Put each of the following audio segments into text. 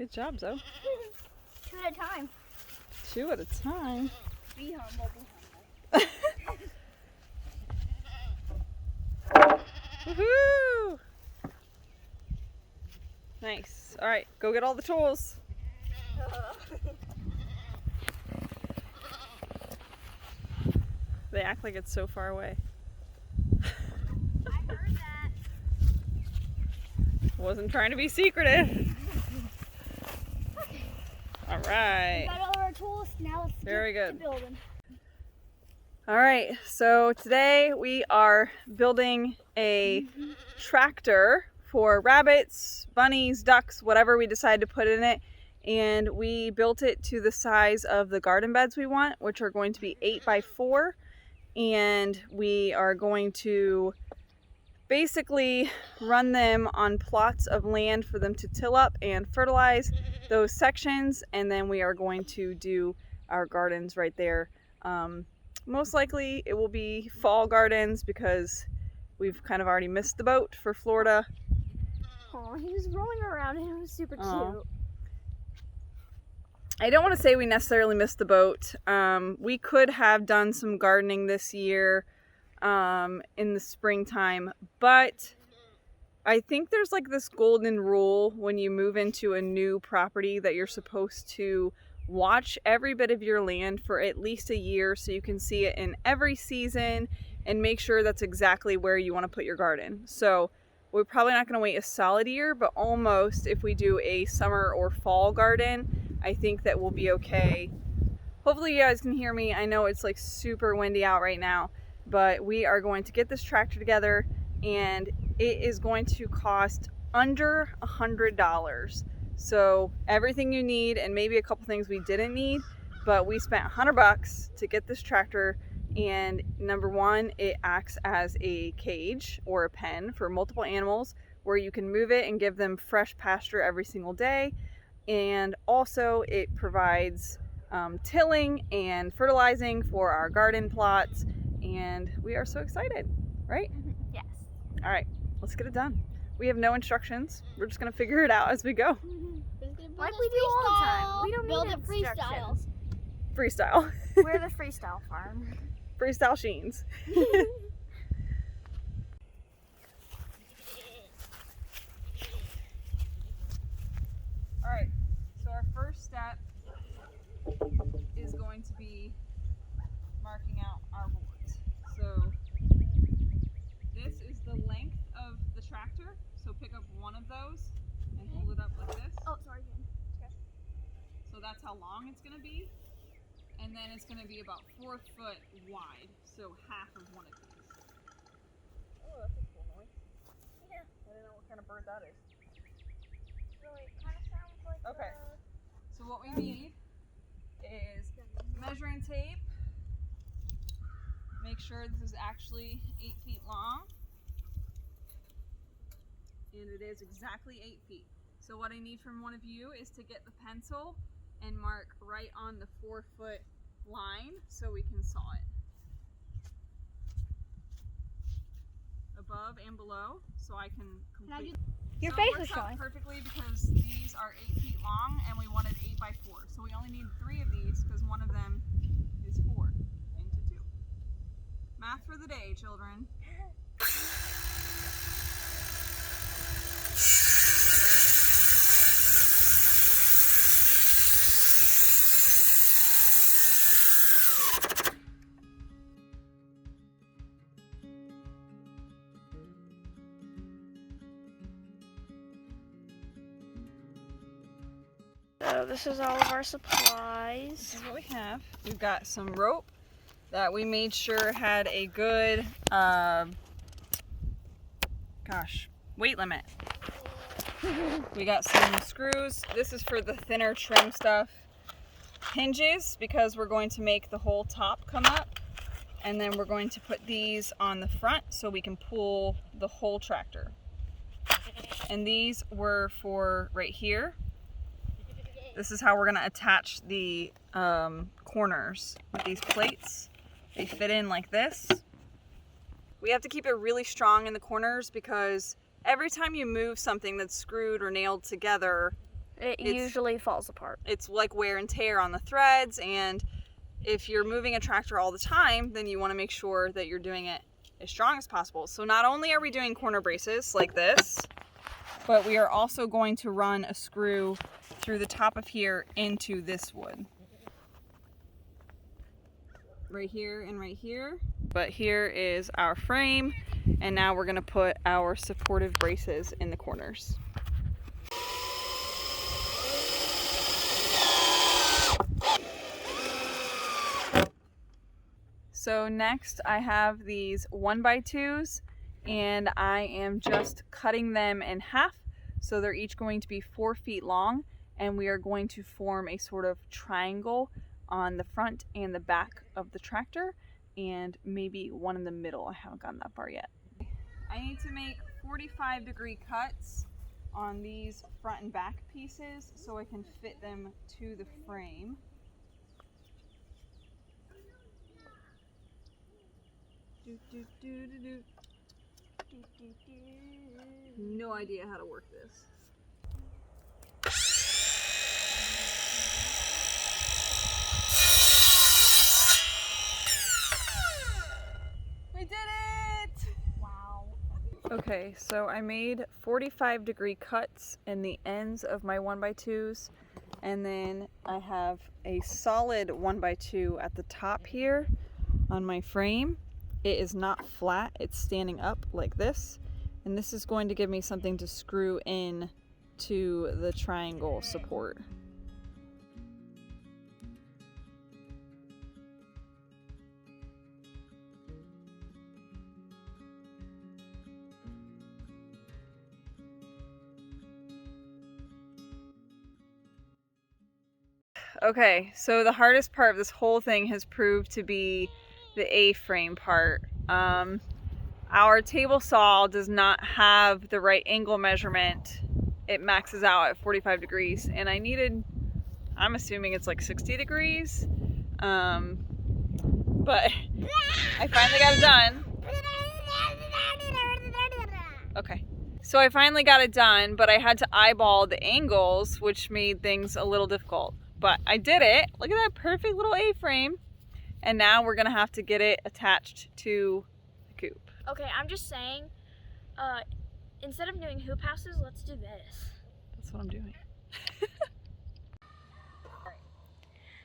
Good job, Zoe. 2 at a time. 2 at a time. Be humble, Woohoo! Nice. All right, go get all the tools. They act like it's so far away. I heard that. Wasn't trying to be secretive. All right. We got all our tools. Now let's Very get good. to building. All right, so today we are building a tractor for rabbits, bunnies, ducks, whatever we decide to put in it. And we built it to the size of the garden beds we want, which are going to be 8 by 4. And we are going to basically run them on plots of land for them to till up and fertilize those sections. And then we are going to do our gardens right there. Most likely it will be fall gardens because we've kind of already missed the boat for Florida. Oh, he was rolling around and it was super cute. I don't want to say we necessarily missed the boat. We could have done some gardening this year in the springtime, but I think there's like this golden rule when you move into a new property that you're supposed to watch every bit of your land for at least a year so you can see it in every season and make sure that's exactly where you want to put your garden. So we're probably not going to wait a solid year, but almost if we do a summer or fall garden, I think that we'll be okay. Hopefully you guys can hear me. I know it's like super windy out right now, but we are going to get this tractor together and it is going to cost under $100. So everything you need and maybe a couple things we didn't need, but we spent $100 to get this tractor. And number one, it acts as a cage or a pen for multiple animals where you can move it and give them fresh pasture every single day. And also it provides tilling and fertilizing for our garden plots. And we are so excited, right? Yes. All right, let's get it done. We have no instructions. We're just gonna figure it out as we go. Like we do all the time. We don't Build need it freestyle. instructions. Freestyle. We're the freestyle farm. Freestyle Sheens. Alright, so our first step is going to be marking out our boards. So this is the length of the tractor, so pick up one of those and hold it up like this. Oh, sorry. Okay. So that's how long it's going to be. And then it's going to be about 4 foot wide, so half of one of these. Oh, that's a cool noise. Yeah. I don't know what kind of bird that is. Really, it kind of sounds like. Okay. So what we need is measuring tape. Make sure this is actually 8 feet long. And it is exactly 8 feet. So what I need from one of you is to get the pencil and mark right on the 4 foot line so we can saw it. Above and below so I can complete. Your So face it was works out showing. perfectly because these are 8 feet long and we wanted 8 by 4. So we only need 3 of these because one of them is 4 into 2. Math for the day, children. So this is all of our This supplies. is what we have. We've got some rope that we made sure had a good, weight limit. We got some screws. This is for the thinner trim stuff. Hinges, because we're going to make the whole top come up. And then we're going to put these on the front so we can pull the whole tractor. And these were for right here. This is how we're going to attach the corners with these plates. They fit in like this. We have to keep it really strong in the corners because every time you move something that's screwed or nailed together, It usually falls apart. It's like wear and tear on the threads, and if you're moving a tractor all the time, then you want to make sure that you're doing it as strong as possible. So not only are we doing corner braces like this, but we are also going to run a screw through the top of here into this wood. Right here and right here. But here is our frame, and now we're going to put our supportive braces in the corners. So next I have these 1x2s, and I am just cutting them in half. So they're each going to be 4 feet long, and we are going to form a sort of triangle on the front and the back of the tractor, and maybe one in the middle. I haven't gotten that far yet. I need to make 45-degree cuts on these front and back pieces so I can fit them to the frame. No idea how to work this. We did it! Wow. Okay, so I made 45-degree cuts in the ends of my 1x2s, and then I have a solid 1x2 at the top here on my frame. It is not flat, it's standing up like this, and this is going to give me something to screw in to the triangle support. Okay, so the hardest part of this whole thing has proved to be the A-frame part. Our table saw does not have the right angle measurement. It maxes out at 45 degrees, and I needed, I'm assuming it's like 60 degrees. But I finally got it done. Okay. So I finally got it done, but I had to eyeball the angles, which made things a little difficult. But I did it. Look at that perfect little A-frame. And now we're gonna have to get it attached to the coop. Okay, I'm just saying, instead of doing hoop houses, let's do this. That's what I'm doing.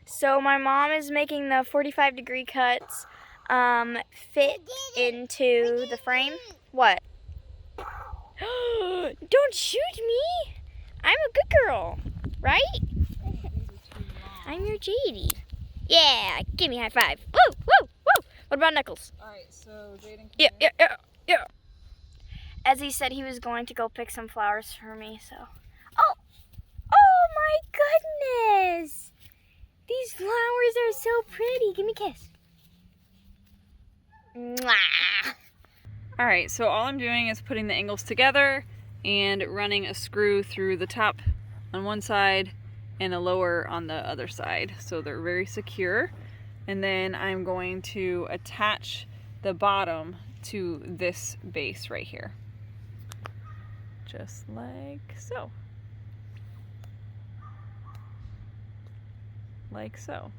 So my mom is making the 45-degree cuts fit into the frame. What? Don't shoot me! I'm a good girl, right? I'm your JD. Yeah, give me a high five. Woo, woo, woo! What about Knuckles? Alright, so Jaden. Yeah. As he said he was going to go pick some flowers for me, so. Oh my goodness! These flowers are so pretty. Give me a kiss. Mwah. Alright, so all I'm doing is putting the angles together and running a screw through the top on one side and a lower on the other side, so they're very secure. And then I'm going to attach the bottom to this base right here. Just like so. Like so.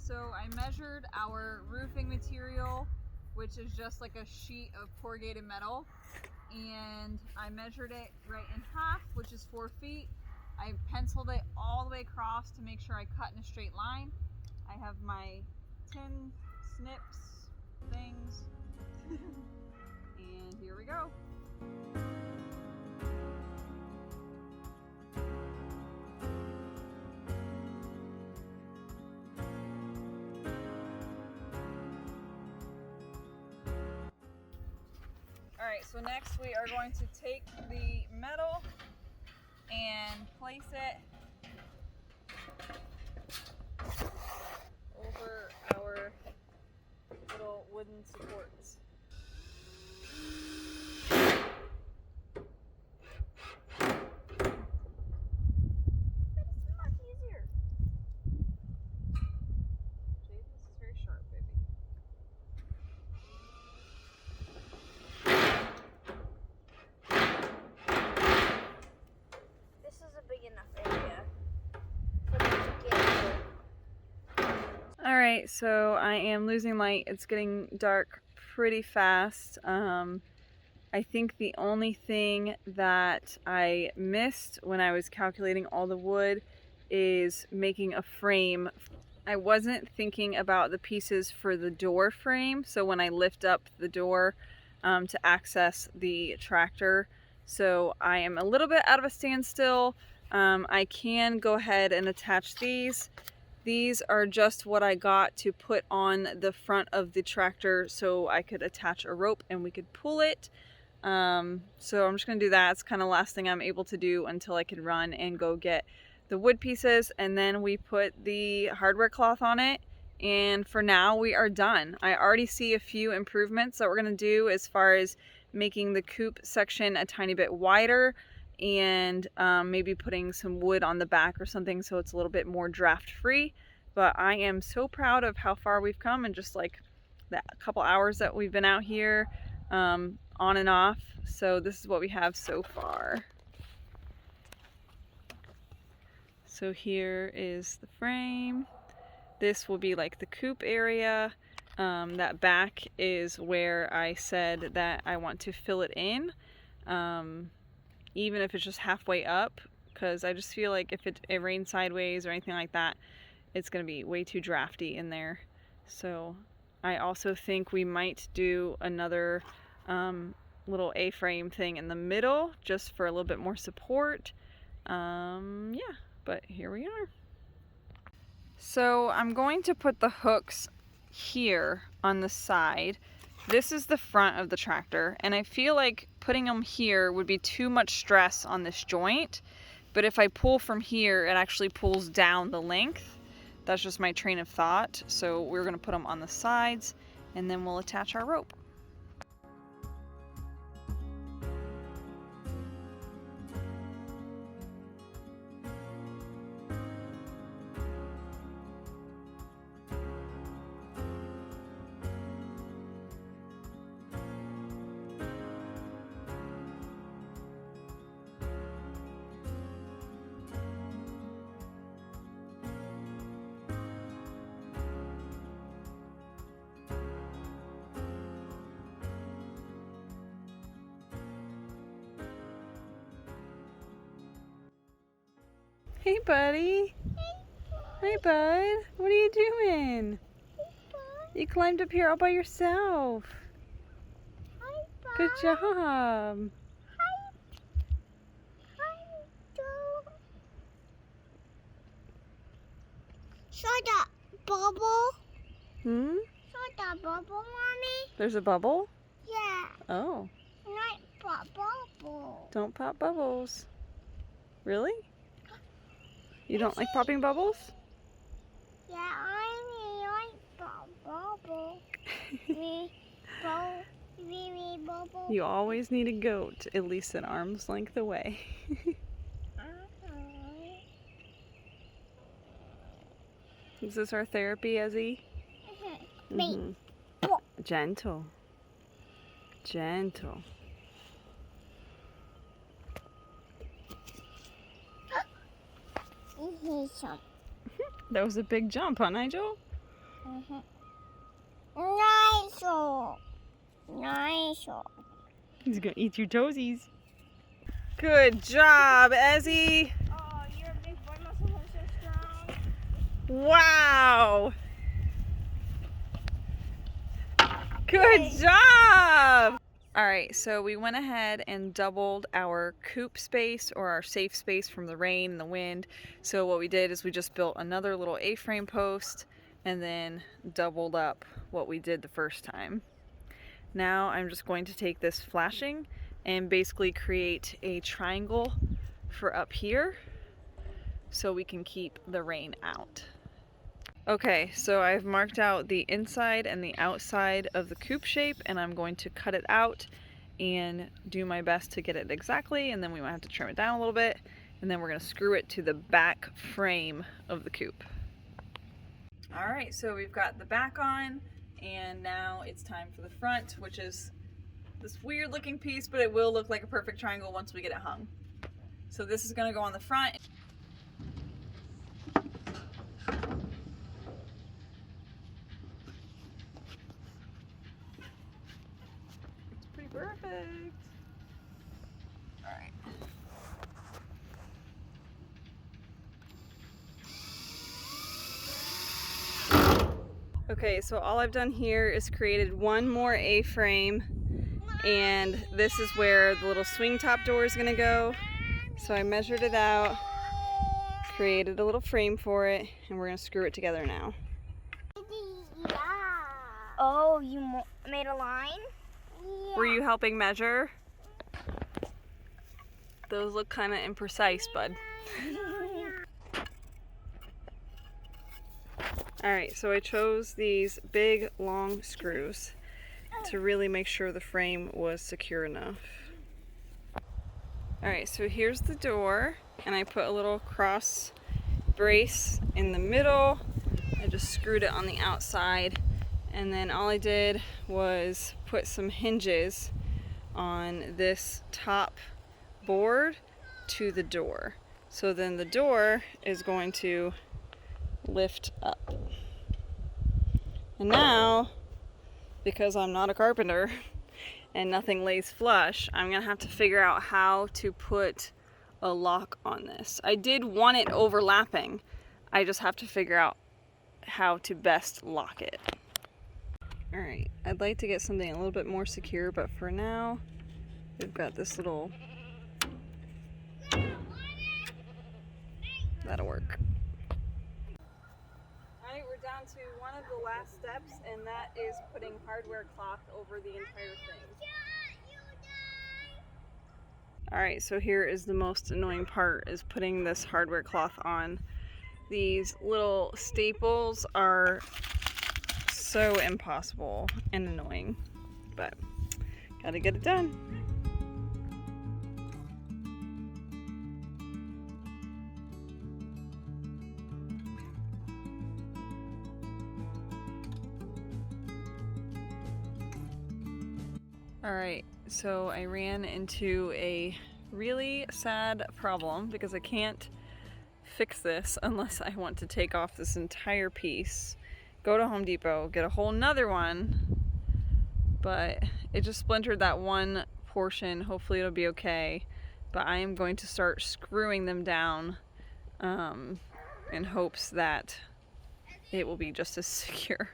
So I measured our roofing material, which is just like a sheet of corrugated metal, and I measured it right in half, which is 4 feet. I penciled it all the way across to make sure I cut in a straight line. I have my tin snips things. And here we go. Alright, so next we are going to take the metal and place it over our little wooden supports. It's much easier. Jade, this is very sharp, baby. This is a big enough area for me to get into. Alright, so I am losing light. It's getting dark pretty fast. I think the only thing that I missed when I was calculating all the wood is making a frame. I wasn't thinking about the pieces for the door frame, so when I lift up the door to access the tractor. So I am a little bit out of a standstill. I can go ahead and attach these. These are just what I got to put on the front of the tractor so I could attach a rope and we could pull it. So I'm just gonna do that. It's kind of the last thing I'm able to do until I can run and go get the wood pieces, and then we put the hardware cloth on it, and for now we are done. I already see a few improvements that we're gonna do as far as making the coop section a tiny bit wider and maybe putting some wood on the back or something so it's a little bit more draft free. But I am so proud of how far we've come in just like that couple hours that we've been out here on and off. So this is what we have so far. So here is the frame. This will be like the coop area. That back is where I said that I want to fill it in, even if it's just halfway up, because I just feel like if it rains sideways or anything like that, it's going to be way too drafty in there. So I also think we might do another little A-frame thing in the middle just for a little bit more support. Yeah, but here we are. So I'm going to put the hooks here on the side. This is the front of the tractor, and I feel like putting them here would be too much stress on this joint, but if I pull from here, it actually pulls down the length. That's just my train of thought. So we're going to put them on the sides, and then we'll attach our rope. Hey, buddy. Hey, bud. What are you doing? You climbed up here all by yourself. Hi, Bob. Good job. Saw that bubble? Hmm? Saw that bubble, Mommy? There's a bubble? Yeah. Oh. Not pop bubble. Don't pop bubbles. Really? You don't like popping bubbles? Yeah, I like pop bubble. me bubble. You always need a goat, at least an arm's length away. Is this our therapy, Ezzy? Me. Gentle. Gentle. That was a big jump, huh, Nigel? Nice. He's gonna eat your toesies. Good job, Ezzy. Oh, your big boy muscles are so strong. Wow. Good job! Alright, so we went ahead and doubled our coop space, or our safe space from the rain and the wind. So what we did is we just built another little A-frame post and then doubled up what we did the first time. Now I'm just going to take this flashing and basically create a triangle for up here so we can keep the rain out. Okay, so I've marked out the inside and the outside of the coop shape, and I'm going to cut it out and do my best to get it exactly, and then we might have to trim it down a little bit, and then we're going to screw it to the back frame of the coop. Alright, so we've got the back on, and now it's time for the front, which is this weird looking piece, but it will look like a perfect triangle once we get it hung. So this is going to go on the front. Perfect. All right. Okay, so all I've done here is created one more A-frame, and this is where the little swing top door is gonna go. So I measured it out, created a little frame for it, and we're gonna screw it together now. Oh, you made a line? Were you helping measure? Those look kind of imprecise, bud. Alright, so I chose these big long screws to really make sure the frame was secure enough. Alright, so here's the door, and I put a little cross brace in the middle. I just screwed it on the outside, and then all I did was put some hinges on this top board to the door. So then the door is going to lift up. And now, because I'm not a carpenter and nothing lays flush, I'm gonna have to figure out how to put a lock on this. I did want it overlapping. I just have to figure out how to best lock it. Alright, I'd like to get something a little bit more secure, but for now, we've got this little... That'll work. Alright, we're down to one of the last steps, and that is putting hardware cloth over the entire thing. Alright, so here is the most annoying part, is putting this hardware cloth on. These little staples are so impossible and annoying, but gotta get it done. Alright, so I ran into a really sad problem because I can't fix this unless I want to take off this entire piece, go to Home Depot, get a whole nother one, but it just splintered that one portion. Hopefully it'll be okay, but I am going to start screwing them down in hopes that it will be just as secure.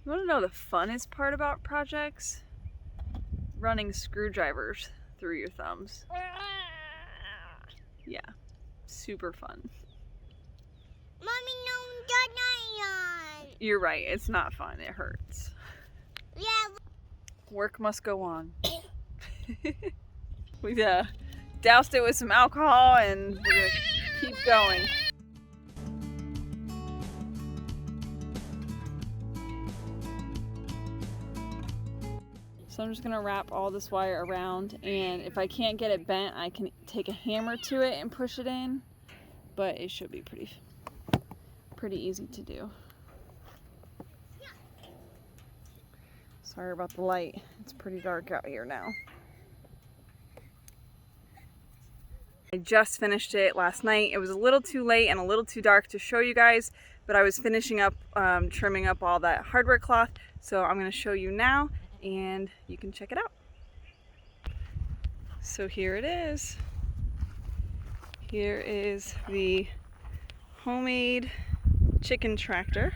You want to know the funnest part about projects? Running screwdrivers through your thumbs. Yeah, super fun. Mommy, no, that's not. You're right, it's not fun, it hurts. Yeah. Work must go on. We doused it with some alcohol and we're gonna keep going. So I'm just gonna wrap all this wire around, and if I can't get it bent, I can take a hammer to it and push it in, but it should be pretty easy to do. Sorry about the light. It's pretty dark out here now. I just finished it last night. It was a little too late and a little too dark to show you guys, but I was finishing up trimming up all that hardware cloth, so I'm going to show you now and you can check it out. So here it is. Here is the homemade chicken tractor.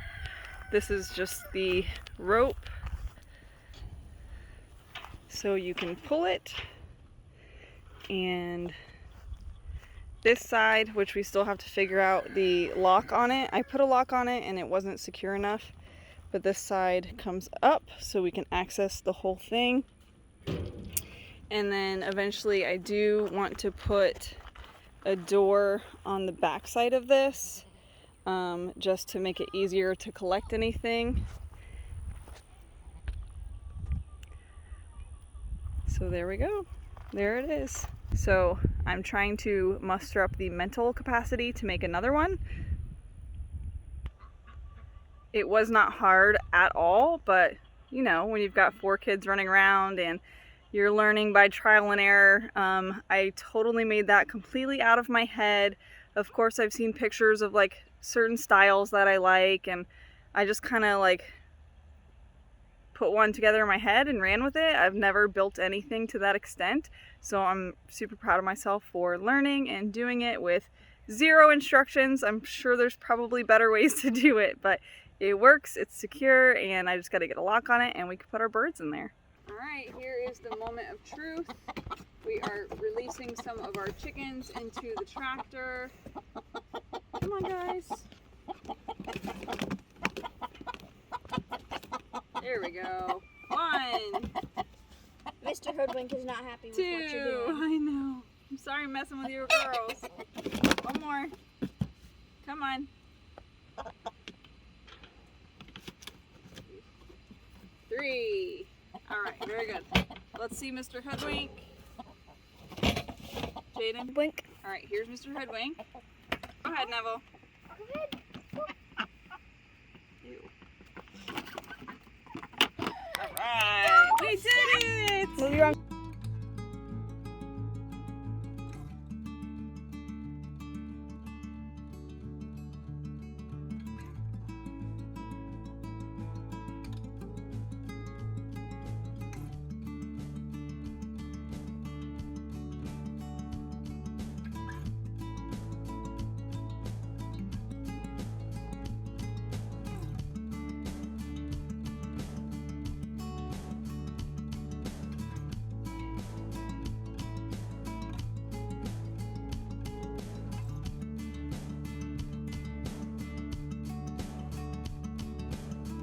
This is just the rope, so you can pull it, and this side, which we still have to figure out the lock on it. I put a lock on it and it wasn't secure enough, but this side comes up so we can access the whole thing. And then eventually I do want to put a door on the back side of this, just to make it easier to collect anything. So there we go. There it is. So I'm trying to muster up the mental capacity to make another one. It was not hard at all, but you know, when you've got 4 kids running around and you're learning by trial and error, I totally made that completely out of my head. Of course, I've seen pictures of like certain styles that I like, and I just kind of like put one together in my head and ran with it. I've never built anything to that extent, so I'm super proud of myself for learning and doing it with 0 instructions. I'm sure there's probably better ways to do it, but it works, it's secure, and I just got to get a lock on it and we can put our birds in there. All right, here is the moment of truth. We are releasing some of our chickens into the tractor. Come on, guys. There we go. 1, Mr. Hoodwink is not happy with 2. what you're doing. I know. I'm sorry I'm messing with you girls. 1 more. Come on. 3. All right, very good. Let's see Mr. Hoodwink. Jaden. Wink. All right, here's Mr. Hoodwink. Go ahead, Neville. Ew. All right, we did it! Move your arms.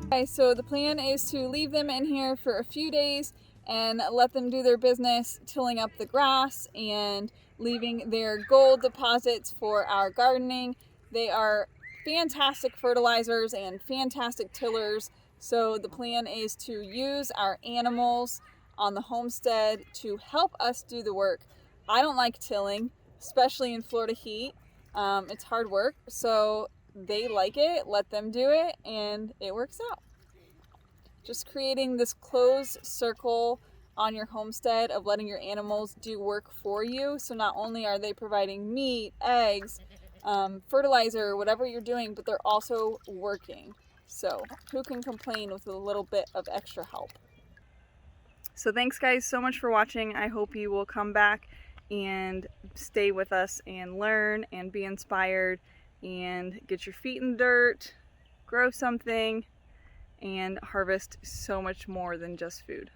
Okay, so the plan is to leave them in here for a few days and let them do their business, tilling up the grass and leaving their gold deposits for our gardening. They are fantastic fertilizers and fantastic tillers, so the plan is to use our animals on the homestead to help us do the work. I don't like tilling, especially in Florida heat. It's hard work, so they like it, let them do it, and it works out. Just creating this closed circle on your homestead of letting your animals do work for you. So not only are they providing meat, eggs, fertilizer, whatever you're doing, but they're also working. So who can complain with a little bit of extra help? So thanks guys so much for watching. I hope you will come back and stay with us and learn and be inspired and get your feet in the dirt, grow something, and harvest so much more than just food.